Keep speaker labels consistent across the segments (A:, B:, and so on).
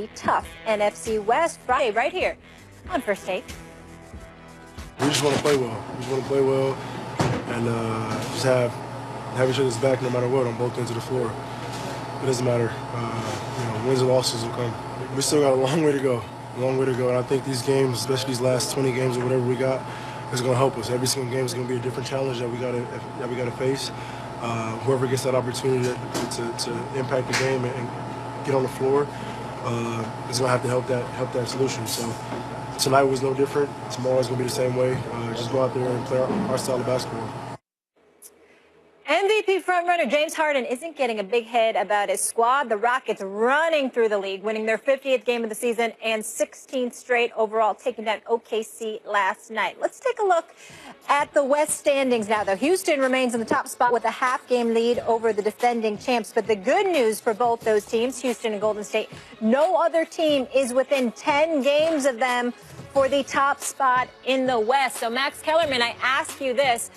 A: A tough NFC West Friday right here on First Take.
B: We just want to play well. We just want to play well and just have each other's back no matter what on both ends of the floor. It doesn't matter. Wins and losses will come. We still got a long way to go. And I think these games, especially these last 20 games or whatever we got, is going to help us. Every single game is going to be a different challenge that we got to face. Whoever gets that opportunity to impact the game and get on the floor is going to have to help that solution. So tonight was no different. Tomorrow is going to be the same way. Just go out there and play our style of basketball.
A: MVP frontrunner James Harden isn't getting a big head about his squad. The Rockets running through the league, winning their 50th game of the season and 16th straight overall, taking down OKC last night. Let's take a look at the West standings now, though. Houston remains in the top spot with a half-game lead over the defending champs. But the good news for both those teams, Houston and Golden State, no other team is within 10 games of them for the top spot in the West. So, Max Kellerman, I ask you this.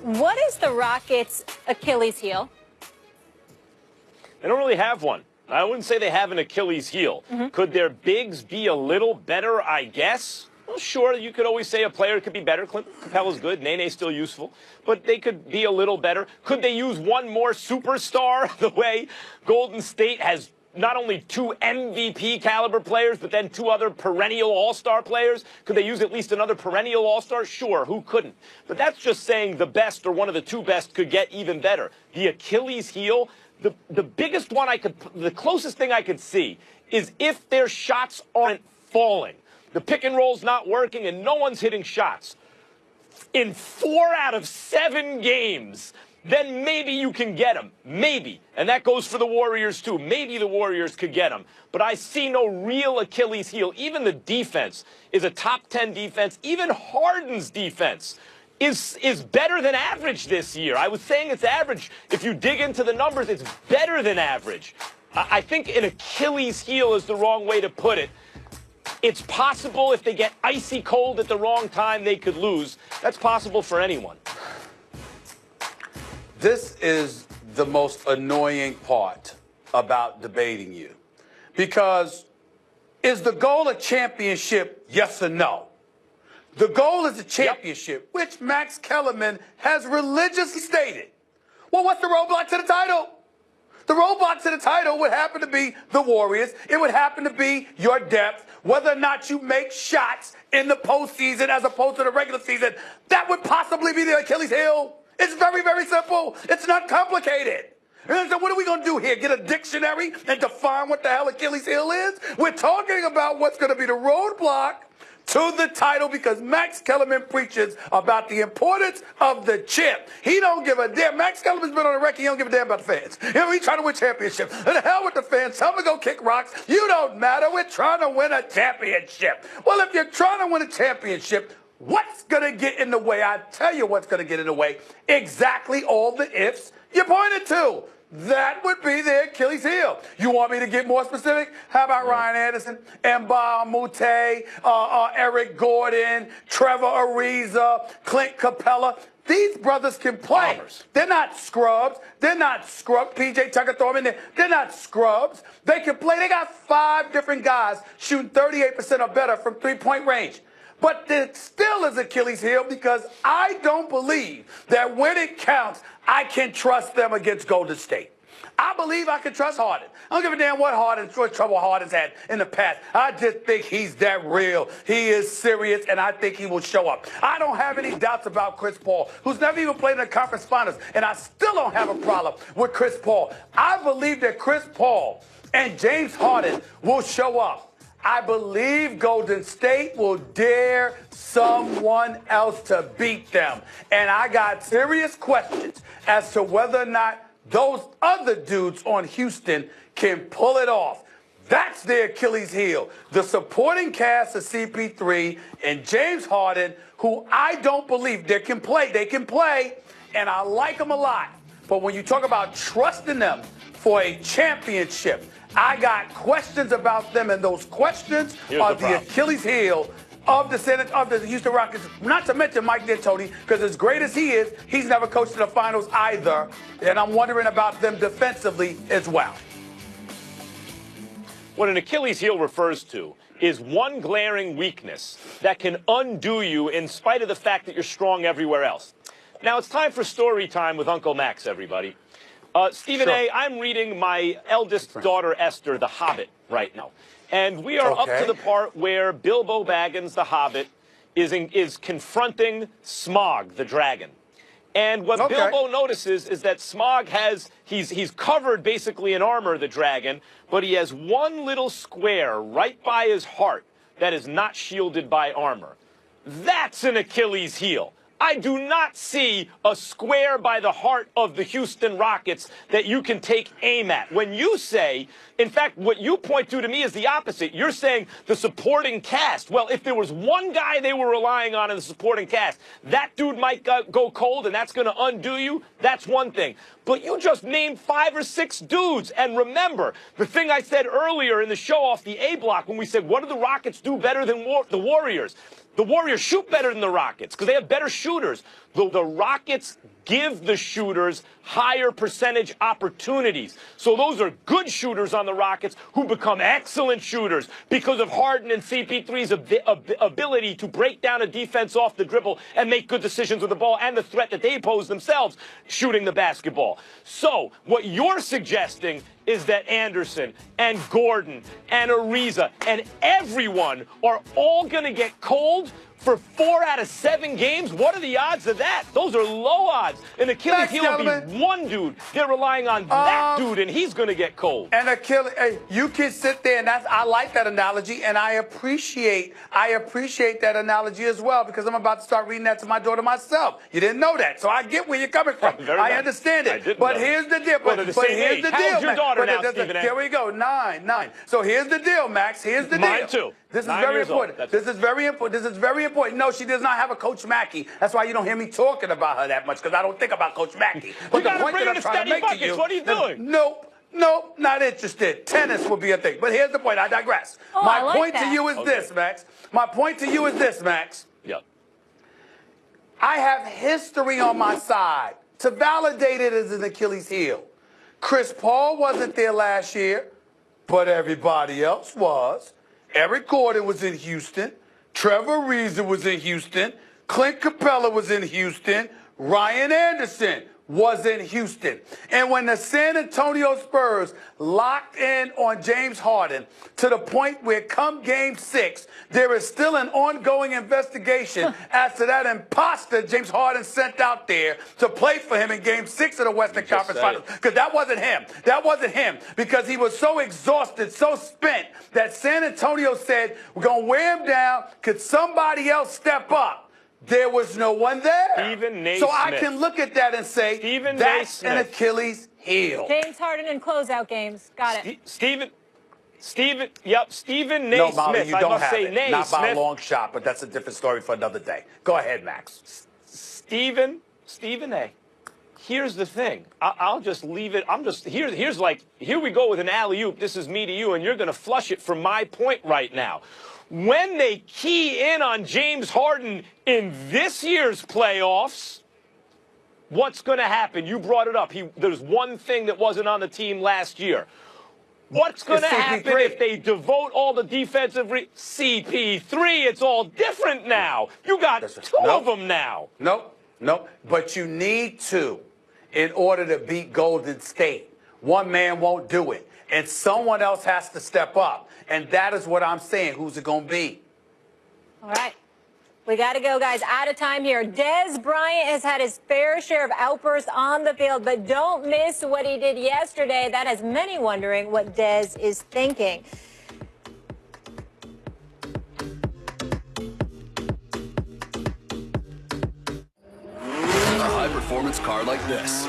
A: What is the Rockets' Achilles heel?
C: They don't really have one. I wouldn't say they have an Achilles heel. Could their bigs be a little better, I guess? Well, sure, you could always say a player could be better. Clint Capella's good. Nene's still useful. But they could be a little better. Could they use one more superstar the way Golden State has not only 2 MVP caliber players, but then 2 other perennial all-star players? Could they use at least another perennial all-star? Sure, who couldn't? But that's just saying the best or one of the 2 best could get even better. The Achilles heel, the biggest one the closest thing I could see is if their shots aren't falling. The pick and roll's not working and no one's hitting shots. In 4 out of 7 games, then maybe you can get them. Maybe. And that goes for the Warriors, too. Maybe the Warriors could get them. But I see no real Achilles heel. Even the defense is a top 10 defense. Even Harden's defense is better than average this year. I was saying it's average. If you dig into the numbers, it's better than average. I think an Achilles heel is the wrong way to put it. It's possible if they get icy cold at the wrong time, they could lose. That's possible for anyone.
D: This is the most annoying part about debating you. Because is the goal a championship, yes or no? The goal is a championship, which Max Kellerman has religiously stated. Well, what's the roadblock to the title? The roadblock to the title would happen to be the Warriors. It would happen to be your depth, whether or not you make shots in the postseason as opposed to the regular season. That would possibly be the Achilles heel. It's very, very simple. It's not complicated. And so what are we going to do here? Get a dictionary and define what the hell Achilles heel is? We're talking about what's going to be the roadblock to the title because Max Kellerman preaches about the importance of the chip. He don't give a damn. Max Kellerman's been on the record. He don't give a damn about the fans. He's trying to win championship. And the hell with the fans. Tell them to go kick rocks. You don't matter. We're trying to win a championship. Well, if you're trying to win a championship, what's going to get in the way? I tell you what's going to get in the way. Exactly all the ifs you pointed to. That would be the Achilles heel. You want me to get more specific? How about Ryan Anderson, Mbah Moute, Eric Gordon, Trevor Ariza, Clint Capella? These brothers can play. They're not scrubs. They're not scrubs. PJ Tucker, throw them in there. They're not scrubs. They can play. They got 5 different guys shooting 38% or better from three-point range. But it still is Achilles heel because I don't believe that when it counts, I can trust them against Golden State. I believe I can trust Harden. I don't give a damn what trouble Harden's had in the past. I just think he's that real. He is serious, and I think he will show up. I don't have any doubts about Chris Paul, who's never even played in the conference finals, and I still don't have a problem with Chris Paul. I believe that Chris Paul and James Harden will show up. I believe Golden State will dare someone else to beat them. And I got serious questions as to whether or not those other dudes on Houston can pull it off. That's their Achilles heel. The supporting cast of CP3 and James Harden, who I don't believe they can play, and I like them a lot. But when you talk about trusting them for a championship, I got questions about them, and those questions are the Achilles heel of the Houston Rockets, not to mention Mike D'Antoni, because as great as he is, he's never coached in the finals either, and I'm wondering about them defensively as well.
C: What an Achilles heel refers to is one glaring weakness that can undo you in spite of the fact that you're strong everywhere else. Now it's time for story time with Uncle Max, everybody. Stephen
D: Sure.
C: A., I'm reading my eldest daughter, Esther, The Hobbit, right now. And we are up to the part where Bilbo Baggins, the Hobbit, is confronting Smaug, the dragon. And what Bilbo notices is that Smaug he's covered basically in armor, the dragon, but he has one little square right by his heart that is not shielded by armor. That's an Achilles heel. I do not see a square by the heart of the Houston Rockets that you can take aim at. When you say, in fact, what you point to me is the opposite. You're saying the supporting cast. Well, if there was one guy they were relying on in the supporting cast, that dude might go cold and that's going to undo you. That's one thing. But you just named 5 or 6 dudes. And remember, the thing I said earlier in the show off the A block when we said, what do the Rockets do better than the Warriors? The Warriors shoot better than the Rockets because they have better shooters. The Rockets give the shooters higher percentage opportunities. So those are good shooters on the Rockets who become excellent shooters because of Harden and CP3's ability to break down a defense off the dribble and make good decisions with the ball and the threat that they pose themselves shooting the basketball. So what you're suggesting is that Anderson and Gordon and Ariza and everyone are all going to get cold for 4 out of 7 games? What are the odds of that? Those are low odds. An Achilles heel would be one dude. They're relying on that dude, and he's going to get cold.
D: And Achilles, you can sit there, and I like that analogy, and I appreciate that analogy as well because I'm about to start reading that to my daughter myself. You didn't know that, so I get where you're coming from. I understand it. But here's the deal. But here's the deal.
C: How's your daughter now, Stephen A?
D: Here we go. 9. So here's the deal, Max. Here's the deal.
C: Mine too.
D: This is very important. This is very important. This is very important. No, she does not have a Coach Mackey. That's why you don't hear me talking about her that much, because I don't think about Coach Mackey. But the point that I'm trying to make to you,
C: what are you doing?
D: Nope, not interested. Tennis will be a thing. But here's the point. I digress. My point to you is this, Max. My point to you is this, Max.
C: Yep.
D: I have history on my side to validate it as an Achilles heel. Chris Paul wasn't there last year, but everybody else was. Eric Gordon was in Houston. Trevor Ariza was in Houston. Clint Capella was in Houston. Ryan Anderson was in Houston. And when the San Antonio Spurs locked in on James Harden to the point where come Game 6, there is still an ongoing investigation as to that imposter James Harden sent out there to play for him in Game 6 of the Western Conference Finals. Because that wasn't him. That wasn't him. Because he was so exhausted, so spent, that San Antonio said, we're going to wear him down. Could somebody else step up? There was no one there.
C: Stephen A.
D: So
C: Smith.
D: I can look at that and say, that's an Achilles heel.
A: James Harden in closeout games. Got it.
C: Stephen A.
D: No, Molly,
C: Smith.
D: you don't have
C: say
D: it. Not by a
C: Smith.
D: long shot, but that's a different story for another day. Go ahead, Max.
C: Stephen A. Here's the thing. I'll just leave it. Here we go with an alley-oop. This is me to you, and you're going to flush it from my point right now. When they key in on James Harden in this year's playoffs, what's going to happen? You brought it up. There's one thing that wasn't on the team last year. What's going to happen if they devote all the defensive CP3? It's all different now. You got 2 of them now.
D: Nope. But you need to in order to beat Golden State. One man won't do it. And someone else has to step up. And that is what I'm saying. Who's it going to be?
A: All right. We got to go, guys. Out of time here. Des Bryant has had his fair share of outbursts on the field, but don't miss what he did yesterday. That has many wondering what Des is thinking.
E: A high-performance car like this